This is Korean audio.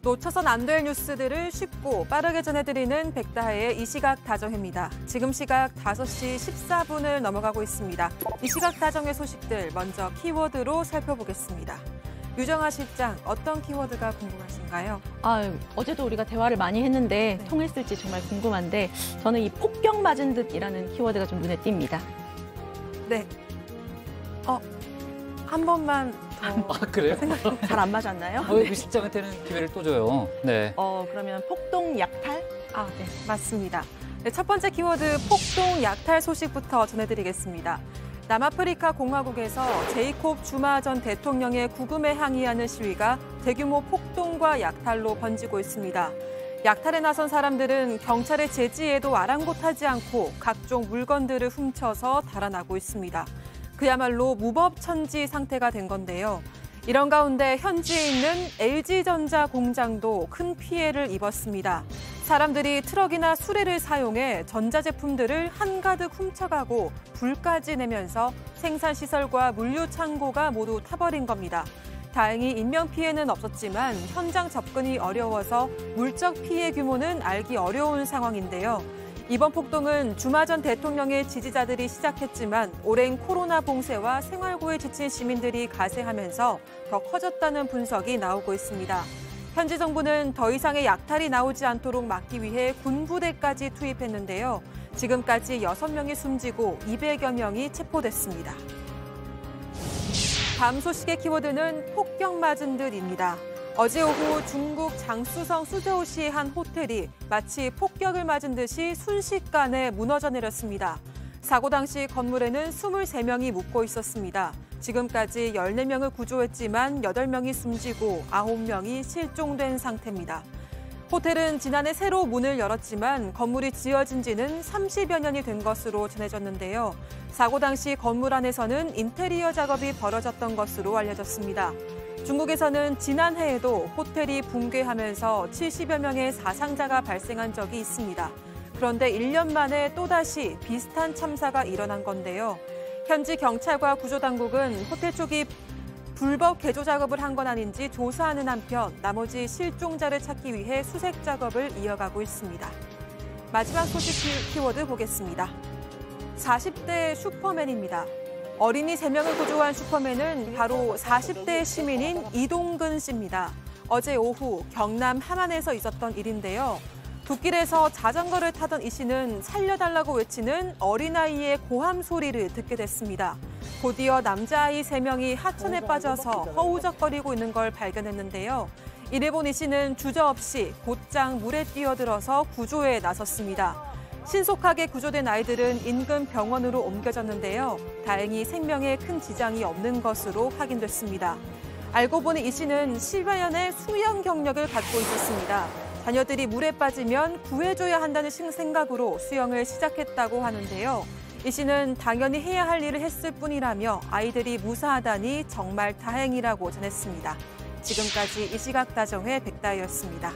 놓쳐선 안 될 뉴스들을 쉽고 빠르게 전해드리는 백다혜의 이 시각 다정입니다. 지금 시각 5시 14분을 넘어가고 있습니다. 이 시각 다정의 소식들 먼저 키워드로 살펴보겠습니다. 유정아 실장, 어떤 키워드가 궁금하신가요? 어제도 우리가 대화를 많이 했는데 네. 통했을지 정말 궁금한데 저는 이 폭격 맞은 듯이라는 키워드가 좀 눈에 띕니다. 네. 한 번만 더. 그래요? 잘 안 맞았나요? 그 실장한테는 기회를 또 줘요. 네. 그러면 폭동 약탈? 네, 맞습니다. 네, 첫 번째 키워드 폭동 약탈 소식부터 전해드리겠습니다. 남아프리카 공화국에서 제이콥 주마 전 대통령의 구금에 항의하는 시위가 대규모 폭동과 약탈로 번지고 있습니다. 약탈에 나선 사람들은 경찰의 제지에도 아랑곳하지 않고 각종 물건들을 훔쳐서 달아나고 있습니다. 그야말로 무법천지 상태가 된 건데요. 이런 가운데 현지에 있는 LG전자 공장도 큰 피해를 입었습니다. 사람들이 트럭이나 수레를 사용해 전자제품들을 한가득 훔쳐가고 불까지 내면서 생산시설과 물류창고가 모두 타버린 겁니다. 다행히 인명피해는 없었지만 현장 접근이 어려워서 물적 피해 규모는 알기 어려운 상황인데요. 이번 폭동은 주마 전 대통령의 지지자들이 시작했지만 오랜 코로나 봉쇄와 생활고에 지친 시민들이 가세하면서 더 커졌다는 분석이 나오고 있습니다. 현지 정부는 더 이상의 약탈이 나오지 않도록 막기 위해 군부대까지 투입했는데요. 지금까지 6명이 숨지고 200여 명이 체포됐습니다. 다음 소식의 키워드는 폭격 맞은 듯입니다. 어제 오후 중국 장쑤성 수저우시의 한 호텔이 마치 폭격을 맞은 듯이 순식간에 무너져 내렸습니다. 사고 당시 건물에는 23명이 묵고 있었습니다. 지금까지 14명을 구조했지만 8명이 숨지고 9명이 실종된 상태입니다. 호텔은 지난해 새로 문을 열었지만 건물이 지어진 지는 30여 년이 된 것으로 전해졌는데요. 사고 당시 건물 안에서는 인테리어 작업이 벌어졌던 것으로 알려졌습니다. 중국에서는 지난해에도 호텔이 붕괴하면서 70여 명의 사상자가 발생한 적이 있습니다. 그런데 1년 만에 또다시 비슷한 참사가 일어난 건데요. 현지 경찰과 구조당국은 호텔 쪽이 불법 개조 작업을 한 건 아닌지 조사하는 한편 나머지 실종자를 찾기 위해 수색 작업을 이어가고 있습니다. 마지막 소식 키워드 보겠습니다. 40대 슈퍼맨입니다. 어린이 3명을 구조한 슈퍼맨은 바로 40대 시민인 이동근 씨입니다. 어제 오후 경남 함안에서 있었던 일인데요. 둑길에서 자전거를 타던 이 씨는 살려달라고 외치는 어린아이의 고함 소리를 듣게 됐습니다. 곧이어 남자아이 3명이 하천에 빠져서 허우적거리고 있는 걸 발견했는데요. 이를 본 이 씨는 주저없이 곧장 물에 뛰어들어서 구조에 나섰습니다. 신속하게 구조된 아이들은 인근 병원으로 옮겨졌는데요. 다행히 생명에 큰 지장이 없는 것으로 확인됐습니다. 알고 보니 이 씨는 10여 년의 수영 경력을 갖고 있었습니다. 자녀들이 물에 빠지면 구해줘야 한다는 생각으로 수영을 시작했다고 하는데요. 이 씨는 당연히 해야 할 일을 했을 뿐이라며 아이들이 무사하다니 정말 다행이라고 전했습니다. 지금까지 이 시각 다정의 백다희였습니다.